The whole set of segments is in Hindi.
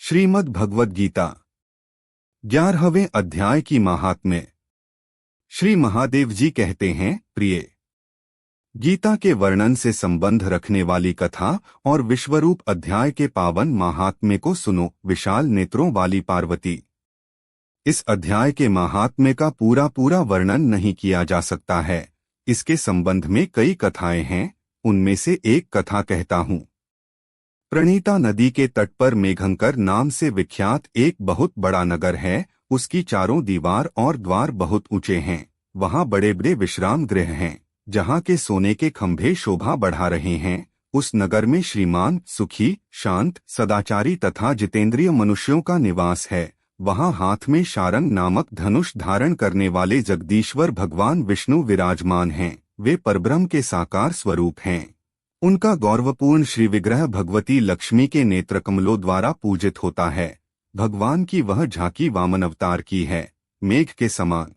श्रीमद् भगवद गीता 11वें अध्याय की महात्म्य। श्री महादेव जी कहते हैं, प्रिय, गीता के वर्णन से संबंध रखने वाली कथा और विश्वरूप अध्याय के पावन महात्म्य को सुनो। विशाल नेत्रों वाली पार्वती। इस अध्याय के महात्म्य का पूरा वर्णन नहीं किया जा सकता है। इसके संबंध में कई कथाएं हैं, उनमें से एक कथा कहता हूँ। प्रणीता नदी के तट पर मेघंकर नाम से विख्यात एक बहुत बड़ा नगर है। उसकी चारों दीवार और द्वार बहुत ऊंचे हैं। वहाँ बड़े बड़े विश्राम गृह हैं, जहाँ के सोने के खंभे शोभा बढ़ा रहे हैं। उस नगर में श्रीमान, सुखी, शांत, सदाचारी तथा जितेंद्रिय मनुष्यों का निवास है। वहाँ हाथ में शारंग नामक धनुष धारण करने वाले जगदीश्वर भगवान विष्णु विराजमान हैं। वे परब्रह्म के साकार स्वरूप हैं। उनका गौरवपूर्ण श्री विग्रह भगवती लक्ष्मी के नेत्रकमलों द्वारा पूजित होता है। भगवान की वह झांकी वामन अवतार की है, मेघ के समान।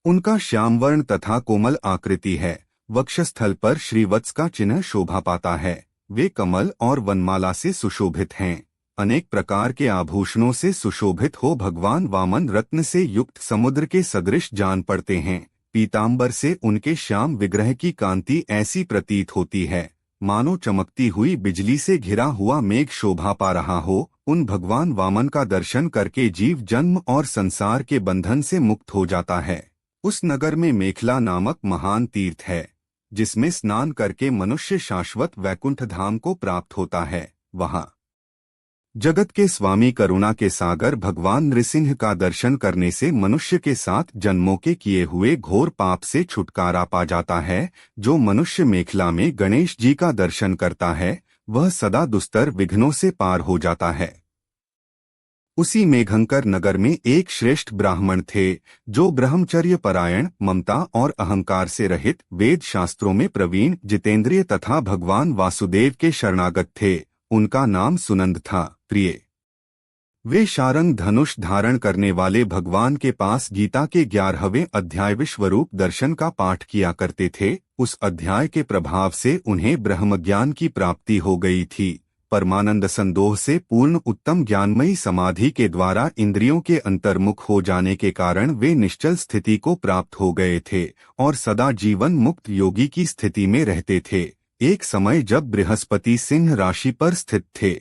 उनका श्यामवर्ण तथा कोमल आकृति है। वक्षस्थल पर श्रीवत्स का चिन्ह शोभा पाता है। वे कमल और वनमाला से सुशोभित हैं। अनेक प्रकार के आभूषणों से सुशोभित हो भगवान वामन रत्न से युक्त समुद्र के सदृश जान पड़ते हैं। पीतांबर से उनके श्याम विग्रह की कांति ऐसी प्रतीत होती है, मानो चमकती हुई बिजली से घिरा हुआ मेघ शोभा पा रहा हो। उन भगवान वामन का दर्शन करके जीव जन्म और संसार के बंधन से मुक्त हो जाता है। उस नगर में मेखला नामक महान तीर्थ है, जिसमें स्नान करके मनुष्य शाश्वत वैकुंठ धाम को प्राप्त होता है। वहाँ जगत के स्वामी करुणा के सागर भगवान नृसिंह का दर्शन करने से मनुष्य के 7 जन्मों के किए हुए घोर पाप से छुटकारा पा जाता है। जो मनुष्य मेखला में गणेश जी का दर्शन करता है, वह सदा दुस्तर विघ्नों से पार हो जाता है। उसी मेघंकर नगर में एक श्रेष्ठ ब्राह्मण थे, जो ब्रह्मचर्य परायण, ममता और अहंकार से रहित, वेद शास्त्रों में प्रवीण, जितेंद्रिय तथा भगवान वासुदेव के शरणागत थे। उनका नाम सुनंद था। प्रिय, वे शारंग धनुष धारण करने वाले भगवान के पास गीता के 11वें अध्याय विश्वरूप दर्शन का पाठ किया करते थे। उस अध्याय के प्रभाव से उन्हें ब्रह्मज्ञान की प्राप्ति हो गई थी। परमानंद संदोह से पूर्ण उत्तम ज्ञानमयी समाधि के द्वारा इंद्रियों के अंतर्मुख हो जाने के कारण वे निश्चल स्थिति को प्राप्त हो गए थे और सदा जीवन मुक्त योगी की स्थिति में रहते थे। एक समय जब बृहस्पति सिंह राशि पर स्थित थे,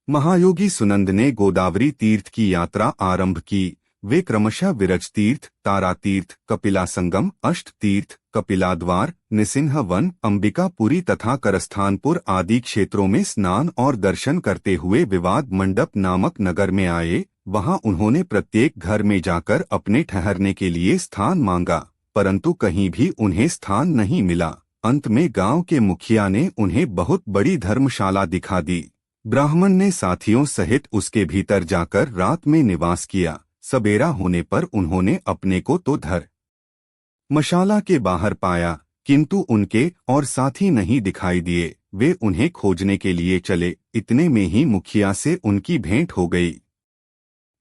महायोगी सुनंद ने गोदावरी तीर्थ की यात्रा आरंभ की। वे क्रमशः विरज तीर्थ, तारा तीर्थ, कपिला संगम, अष्ट तीर्थ, कपिला द्वार, निसिंह वन, अंबिकापुरी तथा करस्थानपुर आदि क्षेत्रों में स्नान और दर्शन करते हुए विवाद मंडप नामक नगर में आए। वहां उन्होंने प्रत्येक घर में जाकर अपने ठहरने के लिए स्थान मांगा, परंतु कहीं भी उन्हें स्थान नहीं मिला। अंत में गांव के मुखिया ने उन्हें बहुत बड़ी धर्मशाला दिखा दी। ब्राह्मण ने साथियों सहित उसके भीतर जाकर रात में निवास किया। सबेरा होने पर उन्होंने अपने को तो धर्मशाला के बाहर पाया, किंतु उनके और साथी नहीं दिखाई दिए। वे उन्हें खोजने के लिए चले। इतने में ही मुखिया से उनकी भेंट हो गई।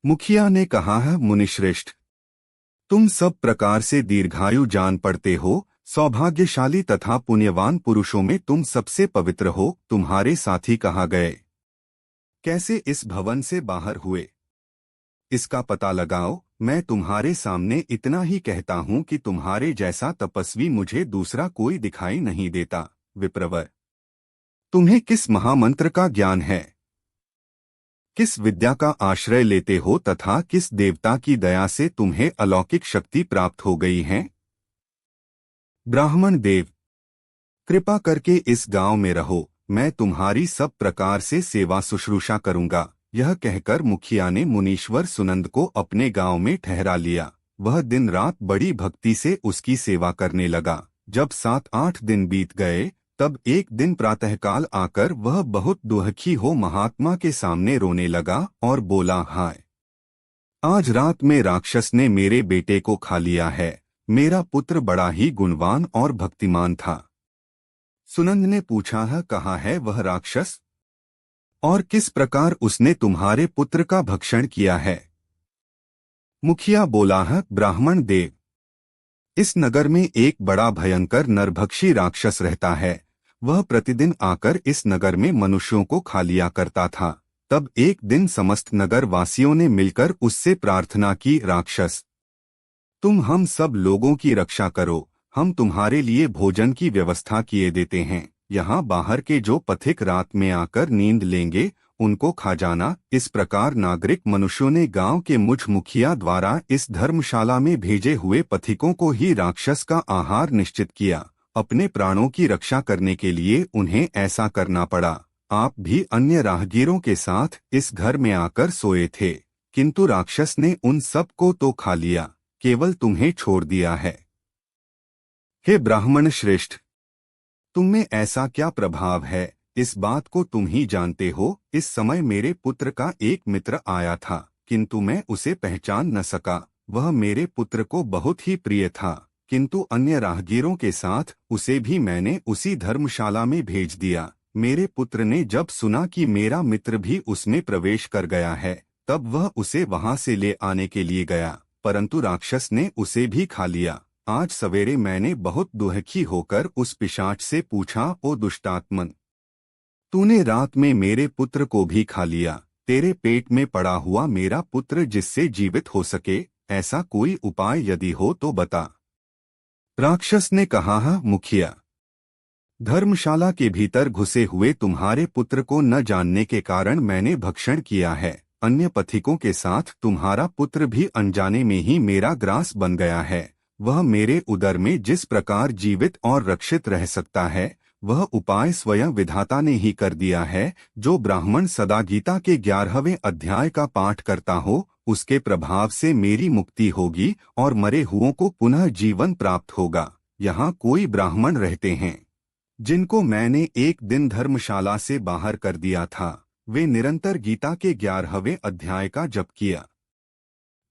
मुखिया ने कहा है, मुनिश्रेष्ठ, तुम सब प्रकार से दीर्घायु जान पड़ते हो। सौभाग्यशाली तथा पुण्यवान पुरुषों में तुम सबसे पवित्र हो। तुम्हारे साथी कहाँ गए? कैसे इस भवन से बाहर हुए? इसका पता लगाओ। मैं तुम्हारे सामने इतना ही कहता हूँ कि तुम्हारे जैसा तपस्वी मुझे दूसरा कोई दिखाई नहीं देता। विप्रवर, तुम्हें किस महामंत्र का ज्ञान है? किस विद्या का आश्रय लेते हो तथा किस देवता की दया से तुम्हें अलौकिक शक्ति प्राप्त हो गई है? ब्राह्मण देव, कृपा करके इस गांव में रहो। मैं तुम्हारी सब प्रकार से सेवा शुश्रूषा करूंगा। यह कहकर मुखिया ने मुनीश्वर सुनंद को अपने गांव में ठहरा लिया। वह दिन रात बड़ी भक्ति से उसकी सेवा करने लगा। जब 7-8 दिन बीत गए, तब एक दिन प्रातःकाल आकर वह बहुत दुखी हो महात्मा के सामने रोने लगा और बोला, हाय, आज रात में राक्षस ने मेरे बेटे को खा लिया है। मेरा पुत्र बड़ा ही गुणवान और भक्तिमान था। सुनंद ने पूछा है, कहाँ है वह राक्षस और किस प्रकार उसने तुम्हारे पुत्र का भक्षण किया है? मुखिया बोला है, ब्राह्मण देव, इस नगर में एक बड़ा भयंकर नरभक्षी राक्षस रहता है। वह प्रतिदिन आकर इस नगर में मनुष्यों को खा लिया करता था। तब एक दिन समस्त नगर वासियों ने मिलकर उससे प्रार्थना की, राक्षस, तुम हम सब लोगों की रक्षा करो, हम तुम्हारे लिए भोजन की व्यवस्था किए देते हैं। यहाँ बाहर के जो पथिक रात में आकर नींद लेंगे उनको खा जाना। इस प्रकार नागरिक मनुष्यों ने गांव के मुझ मुखिया द्वारा इस धर्मशाला में भेजे हुए पथिकों को ही राक्षस का आहार निश्चित किया। अपने प्राणों की रक्षा करने के लिए उन्हें ऐसा करना पड़ा। आप भी अन्य राहगीरों के साथ इस घर में आकर सोए थे, किंतु राक्षस ने उन सब को तो खा लिया, केवल तुम्हें छोड़ दिया है। हे ब्राह्मण श्रेष्ठ, तुम में ऐसा क्या प्रभाव है, इस बात को तुम ही जानते हो। इस समय मेरे पुत्र का एक मित्र आया था, किंतु मैं उसे पहचान न सका। वह मेरे पुत्र को बहुत ही प्रिय था, किंतु अन्य राहगीरों के साथ उसे भी मैंने उसी धर्मशाला में भेज दिया। मेरे पुत्र ने जब सुना कि मेरा मित्र भी उसमें प्रवेश कर गया है, तब वह उसे वहां से ले आने के लिए गया, परंतु राक्षस ने उसे भी खा लिया। आज सवेरे मैंने बहुत दुखी होकर उस पिशाच से पूछा, ओ दुष्टात्मन, तूने रात में मेरे पुत्र को भी खा लिया। तेरे पेट में पड़ा हुआ मेरा पुत्र जिससे जीवित हो सके, ऐसा कोई उपाय यदि हो तो बता। राक्षस ने कहा, हाँ मुखिया, धर्मशाला के भीतर घुसे हुए तुम्हारे पुत्र को न जानने के कारण मैंने भक्षण किया है। अन्य पथिकों के साथ तुम्हारा पुत्र भी अनजाने में ही मेरा ग्रास बन गया है। वह मेरे उदर में जिस प्रकार जीवित और रक्षित रह सकता है, वह उपाय स्वयं विधाता ने ही कर दिया है। जो ब्राह्मण सदा गीता के 11वें अध्याय का पाठ करता हो, उसके प्रभाव से मेरी मुक्ति होगी और मरे हुओं को पुनः जीवन प्राप्त होगा। यहाँ कोई ब्राह्मण रहते हैं जिनको मैंने एक दिन धर्मशाला से बाहर कर दिया था। वे निरंतर गीता के 11वें अध्याय का जप किया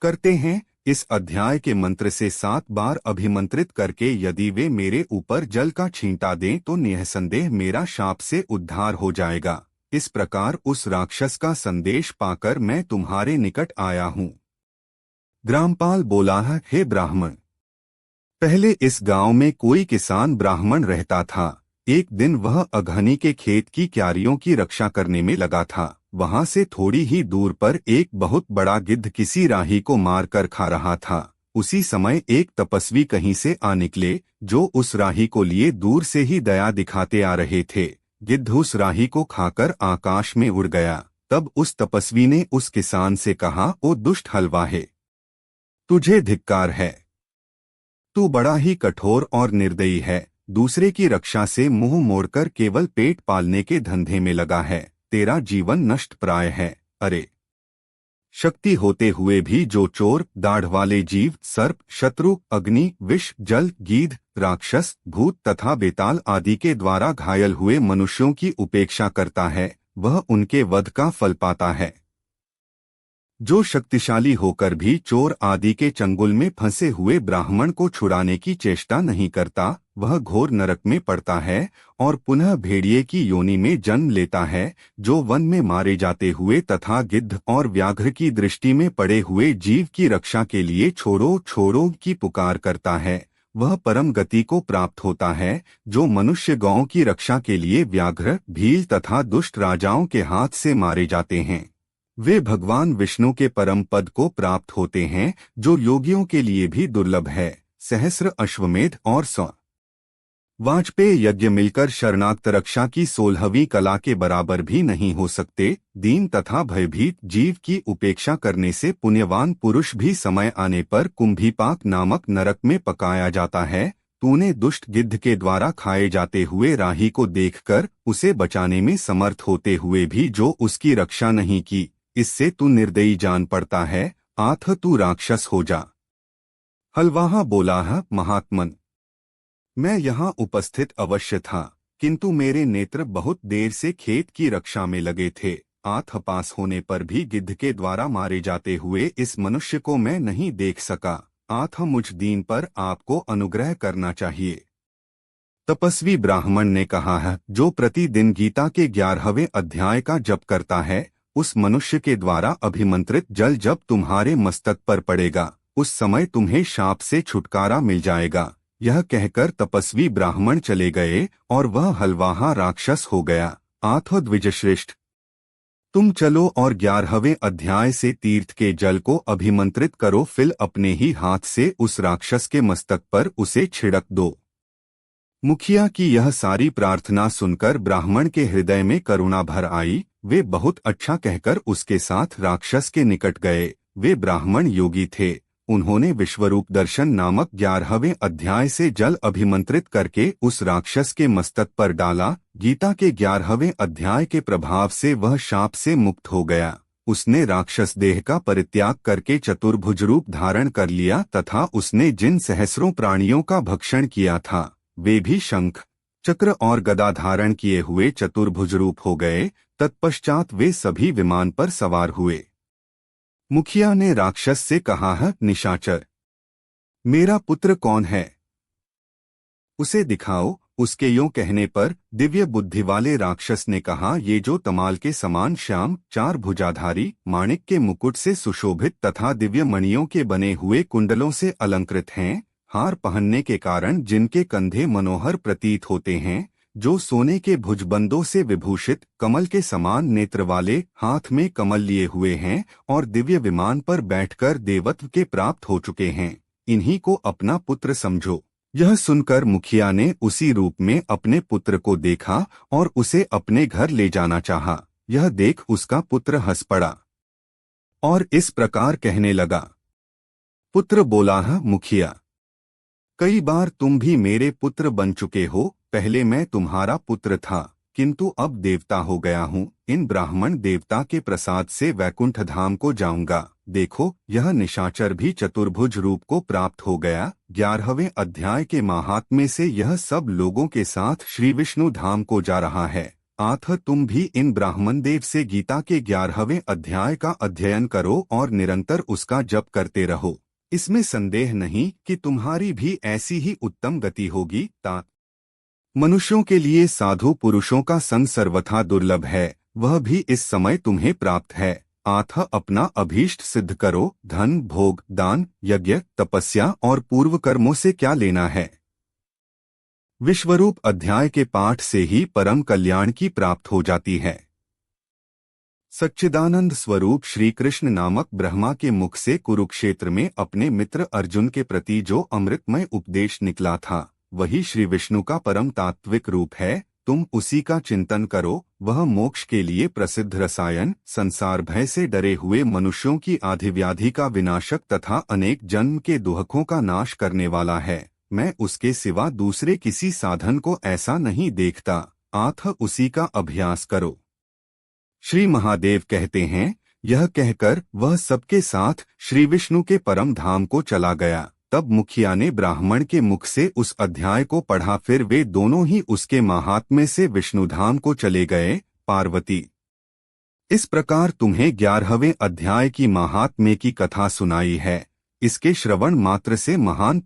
करते हैं। इस अध्याय के मंत्र से 7 बार अभिमंत्रित करके यदि वे मेरे ऊपर जल का छींटा दें तो निःसंदेह मेरा शाप से उद्धार हो जाएगा। इस प्रकार उस राक्षस का संदेश पाकर मैं तुम्हारे निकट आया हूँ। ग्रामपाल बोला, हे ब्राह्मण, पहले इस गांव में कोई किसान ब्राह्मण रहता था। एक दिन वह अघनी के खेत की क्यारियों की रक्षा करने में लगा था। वहां से थोड़ी ही दूर पर एक बहुत बड़ा गिद्ध किसी राही को मारकर खा रहा था। उसी समय एक तपस्वी कहीं से आ निकले, जो उस राही को लिए दूर से ही दया दिखाते आ रहे थे। गिद्ध उस राही को खाकर आकाश में उड़ गया। तब उस तपस्वी ने उस किसान से कहा, ओ दुष्ट हलवाहे, तुझे धिक्कार है। तू बड़ा ही कठोर और निर्दयी है। दूसरे की रक्षा से मुंह मोड़कर केवल पेट पालने के धंधे में लगा है। तेरा जीवन नष्ट प्राय है। अरे, शक्ति होते हुए भी जो चोर, दाढ़ वाले जीव, सर्प, शत्रु, अग्नि, विष, जल, गीध, राक्षस, भूत तथा बेताल आदि के द्वारा घायल हुए मनुष्यों की उपेक्षा करता है, वह उनके वध का फल पाता है। जो शक्तिशाली होकर भी चोर आदि के चंगुल में फंसे हुए ब्राह्मण को छुड़ाने की चेष्टा नहीं करता, वह घोर नरक में पड़ता है और पुनः भेड़िए की योनि में जन्म लेता है। जो वन में मारे जाते हुए तथा गिद्ध और व्याघ्र की दृष्टि में पड़े हुए जीव की रक्षा के लिए छोड़ो छोड़ो की पुकार करता है, वह परम गति को प्राप्त होता है। जो मनुष्य गौ की रक्षा के लिए व्याघ्र, भील तथा दुष्ट राजाओं के हाथ से मारे जाते हैं, वे भगवान विष्णु के परम पद को प्राप्त होते हैं, जो योगियों के लिए भी दुर्लभ है। सहस्र अश्वमेध और 100 वाजपेयी यज्ञ मिलकर शरणागत रक्षा की 16वीं कला के बराबर भी नहीं हो सकते। दीन तथा भयभीत जीव की उपेक्षा करने से पुण्यवान पुरुष भी समय आने पर कुंभीपाक नामक नरक में पकाया जाता है। तूने दुष्ट गिद्ध के द्वारा खाए जाते हुए राही को देखकर उसे बचाने में समर्थ होते हुए भी जो उसकी रक्षा नहीं की, इससे तू निर्दयी जान पड़ता है। आथ तू राक्षस हो जा। हलवाहा बोला, महात्मन, मैं यहाँ उपस्थित अवश्य था, किंतु मेरे नेत्र बहुत देर से खेत की रक्षा में लगे थे। आठ पास होने पर भी गिद्ध के द्वारा मारे जाते हुए इस मनुष्य को मैं नहीं देख सका। आठ मुझ दीन पर आपको अनुग्रह करना चाहिए। तपस्वी ब्राह्मण ने कहा है, जो प्रतिदिन गीता के 11वें अध्याय का जप करता है, उस मनुष्य के द्वारा अभिमंत्रित जल जब तुम्हारे मस्तक पर पड़ेगा, उस समय तुम्हें शाप से छुटकारा मिल जाएगा। यह कहकर तपस्वी ब्राह्मण चले गए और वह हलवाहा राक्षस हो गया। आठ द्विजश्रेष्ठ, तुम चलो और 11वें अध्याय से तीर्थ के जल को अभिमंत्रित करो, फिर अपने ही हाथ से उस राक्षस के मस्तक पर उसे छिड़क दो। मुखिया की यह सारी प्रार्थना सुनकर ब्राह्मण के हृदय में करुणा भर आई। वे बहुत अच्छा कहकर उसके साथ राक्षस के निकट गए। वे ब्राह्मण योगी थे। उन्होंने विश्वरूप दर्शन नामक 11वें अध्याय से जल अभिमंत्रित करके उस राक्षस के मस्तक पर डाला। गीता के 11वें अध्याय के प्रभाव से वह शाप से मुक्त हो गया। उसने राक्षस देह का परित्याग करके चतुर्भुज रूप धारण कर लिया तथा उसने जिन सहस्रों प्राणियों का भक्षण किया था वे भी शंख, चक्र और गदा धारण किए हुए चतुर्भुज रूप हो गए। तत्पश्चात वे सभी विमान पर सवार हुए। मुखिया ने राक्षस से कहा, है निशाचर, मेरा पुत्र कौन है? उसे दिखाओ। उसके यूं कहने पर दिव्य बुद्धि वाले राक्षस ने कहा, ये जो तमाल के समान श्याम, चार भुजाधारी, माणिक के मुकुट से सुशोभित तथा दिव्य मणियों के बने हुए कुंडलों से अलंकृत हैं, हार पहनने के कारण जिनके कंधे मनोहर प्रतीत होते हैं, जो सोने के भुजबंदों से विभूषित, कमल के समान नेत्र वाले, हाथ में कमल लिए हुए हैं और दिव्य विमान पर बैठकर देवत्व के प्राप्त हो चुके हैं, इन्हीं को अपना पुत्र समझो। यह सुनकर मुखिया ने उसी रूप में अपने पुत्र को देखा और उसे अपने घर ले जाना चाहा। यह देख उसका पुत्र हंस पड़ा और इस प्रकार कहने लगा। पुत्र बोला, है मुखिया, कई बार तुम भी मेरे पुत्र बन चुके हो। पहले मैं तुम्हारा पुत्र था, किंतु अब देवता हो गया हूँ। इन ब्राह्मण देवता के प्रसाद से वैकुंठ धाम को जाऊंगा। देखो, यह निशाचर भी चतुर्भुज रूप को प्राप्त हो गया। 11वें अध्याय के महात्म्य से यह सब लोगों के साथ श्री विष्णु धाम को जा रहा है। अतः तुम भी इन ब्राह्मण देव से गीता के 11वें अध्याय का अध्ययन करो और निरंतर उसका जप करते रहो। इसमें संदेह नहीं कि तुम्हारी भी ऐसी ही उत्तम गति होगी। मनुष्यों के लिए साधु पुरुषों का संग सर्वथा दुर्लभ है, वह भी इस समय तुम्हें प्राप्त है। अतः अपना अभीष्ट सिद्ध करो। धन, भोग, दान, यज्ञ, तपस्या और पूर्व कर्मों से क्या लेना है? विश्वरूप अध्याय के पाठ से ही परम कल्याण की प्राप्त हो जाती है। सच्चिदानंद स्वरूप श्री कृष्ण नामक ब्रह्मा के मुख से कुरुक्षेत्र में अपने मित्र अर्जुन के प्रति जो अमृतमय उपदेश निकला था, वही श्री विष्णु का परम तात्विक रूप है। तुम उसी का चिंतन करो। वह मोक्ष के लिए प्रसिद्ध रसायन, संसार भय से डरे हुए मनुष्यों की आधि व्याधि का विनाशक तथा अनेक जन्म के दुहकों का नाश करने वाला है। मैं उसके सिवा दूसरे किसी साधन को ऐसा नहीं देखता। अतः उसी का अभ्यास करो। श्री महादेव कहते हैं, यह कहकर वह सबके साथ श्री विष्णु के परम धाम को चला गया। तब मुखिया ने ब्राह्मण के मुख से उस अध्याय को पढ़ा। फिर वे दोनों ही उसके महात्म्य से विष्णुधाम को चले गए। पार्वती, इस प्रकार तुम्हें 11वें अध्याय की महात्म्य की कथा सुनाई है। इसके श्रवण मात्र से महान